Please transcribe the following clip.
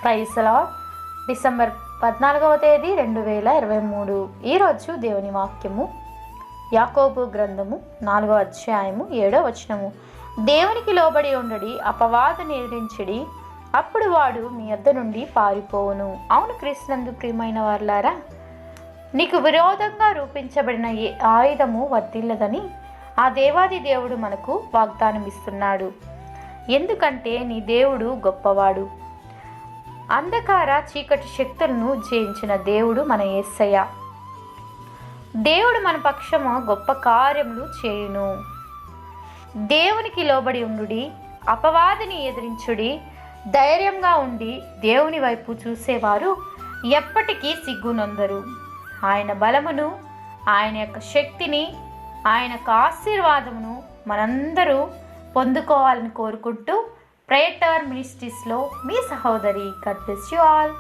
Praise lord. December 14వ తేదీ 2023. ఈరోజు దేవుని వాక్యము యాకోబు గ్రంథము 4వ అధ్యాయము 7వ వచనము. దేవునికి లోబడి ఉండడి, అపవాదుని ఎదిరించడి, అప్పుడు వాడు మీ యొద్ద నుండి పారిపోవును. అవును క్రీస్తునందు ప్రియమైన వారులారా, నీకు విరోధంగా రూపించబడిన ఏ ఆయుధము వర్తిల్లదని ఆ దేవాది దేవుడు మనకు వాగ్దానం ఇస్తున్నాడు. ఎందుకంటే నీ దేవుడు గొప్పవాడు. అంధకార చీకటి శక్తులను జయించిన దేవుడు మన యేసయ్య. దేవుడు మన పక్షము గొప్ప కార్యములు చేయును. దేవునికి లోబడి ఉండుడి, అపవాదిని ఎదిరించుడి, ధైర్యంగా ఉండి దేవుని వైపు చూసేవారు ఎప్పటికీ సిగ్గునొందరు. ఆయన బలమును, ఆయన యొక్క శక్తిని, ఆయన యొక్క ఆశీర్వాదమును మనందరూ పొందుకోవాలని కోరుకుంటూ ప్రేయర్ టవర్ మినిస్ట్రీస్లో మీ సహోదరి. God bless you all.